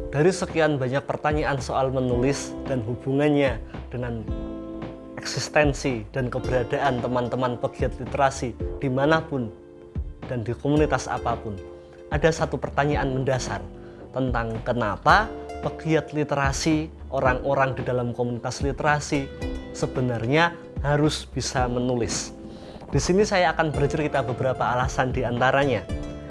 Dari sekian banyak pertanyaan soal menulis dan hubungannya dengan eksistensi dan keberadaan teman-teman pegiat literasi dimanapun dan di komunitas apapun, ada satu pertanyaan mendasar tentang kenapa pegiat literasi, orang-orang di dalam komunitas literasi sebenarnya harus bisa menulis. Di sini saya akan bercerita beberapa alasan di antaranya.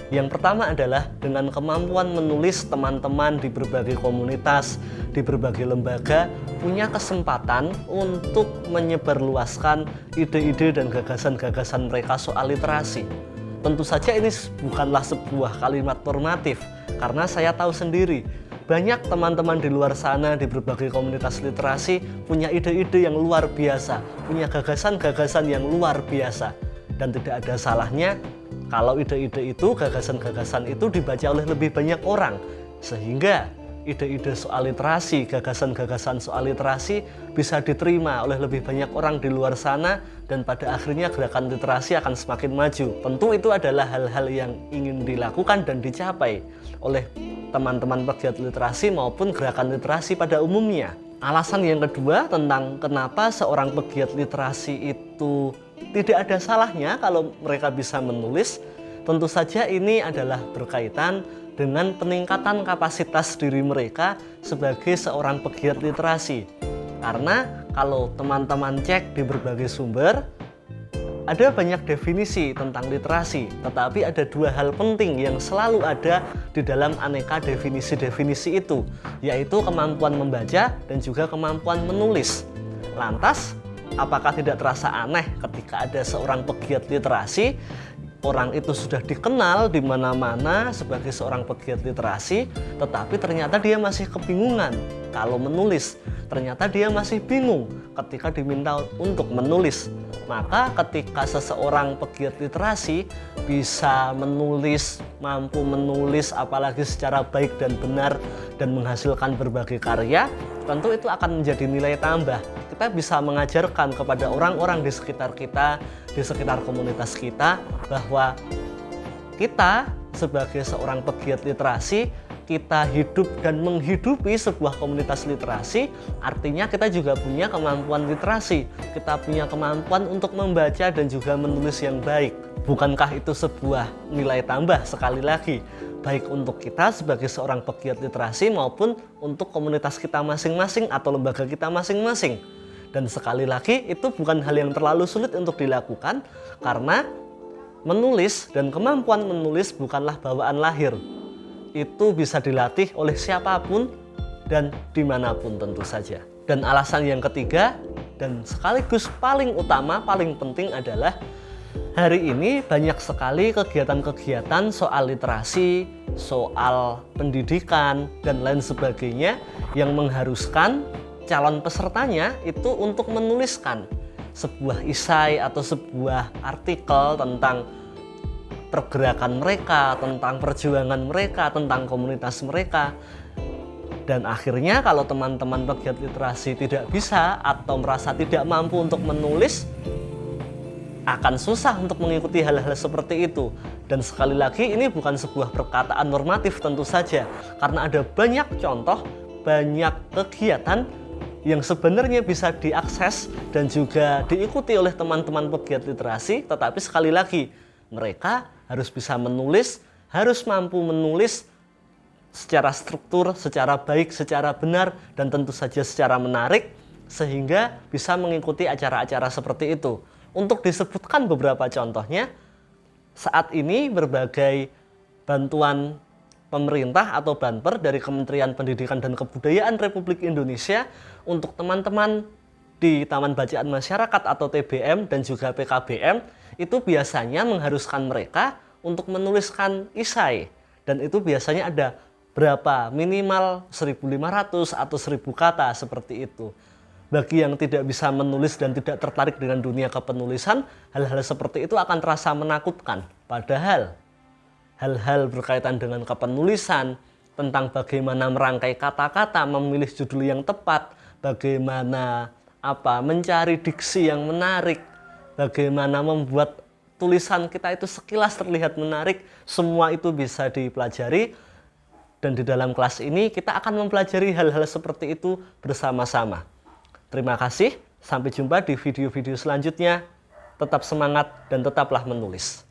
Yang pertama adalah dengan kemampuan menulis, teman-teman di berbagai komunitas, di berbagai lembaga punya kesempatan untuk menyebarluaskan ide-ide dan gagasan-gagasan mereka soal literasi. Tentu saja ini bukanlah sebuah kalimat normatif, karena saya tahu sendiri banyak teman-teman di luar sana di berbagai komunitas literasi punya ide-ide yang luar biasa, punya gagasan-gagasan yang luar biasa, dan tidak ada salahnya kalau ide-ide itu, gagasan-gagasan itu dibaca oleh lebih banyak orang, sehingga ide-ide soal literasi, gagasan-gagasan soal literasi bisa diterima oleh lebih banyak orang di luar sana, dan pada akhirnya gerakan literasi akan semakin maju. Tentu itu adalah hal-hal yang ingin dilakukan dan dicapai oleh teman-teman pegiat literasi maupun gerakan literasi pada umumnya. Alasan yang kedua tentang kenapa seorang pegiat literasi itu tidak ada salahnya kalau mereka bisa menulis, tentu saja ini adalah berkaitan dengan peningkatan kapasitas diri mereka sebagai seorang pegiat literasi. Karena kalau teman-teman cek di berbagai sumber, ada banyak definisi tentang literasi, tetapi ada dua hal penting yang selalu ada di dalam aneka definisi-definisi itu, yaitu kemampuan membaca dan juga kemampuan menulis. Lantas, apakah tidak terasa aneh ketika ada seorang pegiat literasi, orang itu sudah dikenal di mana-mana sebagai seorang pegiat literasi, tetapi ternyata dia masih kebingungan kalau menulis. Ternyata dia masih bingung ketika diminta untuk menulis. Maka ketika seseorang pegiat literasi bisa menulis, mampu menulis apalagi secara baik dan benar dan menghasilkan berbagai karya, tentu itu akan menjadi nilai tambah. Kita bisa mengajarkan kepada orang-orang di sekitar kita, di sekitar komunitas kita, bahwa kita sebagai seorang pegiat literasi, kita hidup dan menghidupi sebuah komunitas literasi, artinya kita juga punya kemampuan literasi. Kita punya kemampuan untuk membaca dan juga menulis yang baik. Bukankah itu sebuah nilai tambah sekali lagi, baik untuk kita sebagai seorang pegiat literasi maupun untuk komunitas kita masing-masing atau lembaga kita masing-masing. Dan sekali lagi itu bukan hal yang terlalu sulit untuk dilakukan, karena menulis dan kemampuan menulis bukanlah bawaan lahir. Itu bisa dilatih oleh siapapun dan dimanapun tentu saja. Dan alasan yang ketiga dan sekaligus paling utama, paling penting adalah hari ini banyak sekali kegiatan-kegiatan soal literasi, soal pendidikan, dan lain sebagainya yang mengharuskan calon pesertanya itu untuk menuliskan sebuah esai atau sebuah artikel tentang pergerakan mereka, tentang perjuangan mereka, tentang komunitas mereka. Dan akhirnya kalau teman-teman pegiat literasi tidak bisa atau merasa tidak mampu untuk menulis, akan susah untuk mengikuti hal-hal seperti itu. Dan sekali lagi ini bukan sebuah perkataan normatif tentu saja, karena ada banyak contoh, banyak kegiatan yang sebenarnya bisa diakses dan juga diikuti oleh teman-teman pegiat literasi, tetapi sekali lagi mereka harus bisa menulis, harus mampu menulis secara struktur, secara baik, secara benar, dan tentu saja secara menarik, sehingga bisa mengikuti acara-acara seperti itu. Untuk disebutkan beberapa contohnya, saat ini berbagai bantuan pemerintah atau banper dari Kementerian Pendidikan dan Kebudayaan Republik Indonesia untuk teman-teman di Taman Bacaan Masyarakat atau TBM dan juga PKBM itu biasanya mengharuskan mereka untuk menuliskan esai, dan itu biasanya ada berapa, minimal 1.500 atau 1.000 kata seperti itu. Bagi yang tidak bisa menulis dan tidak tertarik dengan dunia kepenulisan, hal-hal seperti itu akan terasa menakutkan. Padahal hal-hal berkaitan dengan kepenulisan, tentang bagaimana merangkai kata-kata, memilih judul yang tepat, bagaimana mencari diksi yang menarik, bagaimana membuat tulisan kita itu sekilas terlihat menarik, semua itu bisa dipelajari Dan di dalam kelas ini kita akan mempelajari hal-hal seperti itu bersama-sama. Terima kasih, sampai jumpa di video-video selanjutnya. Tetap semangat dan tetaplah menulis.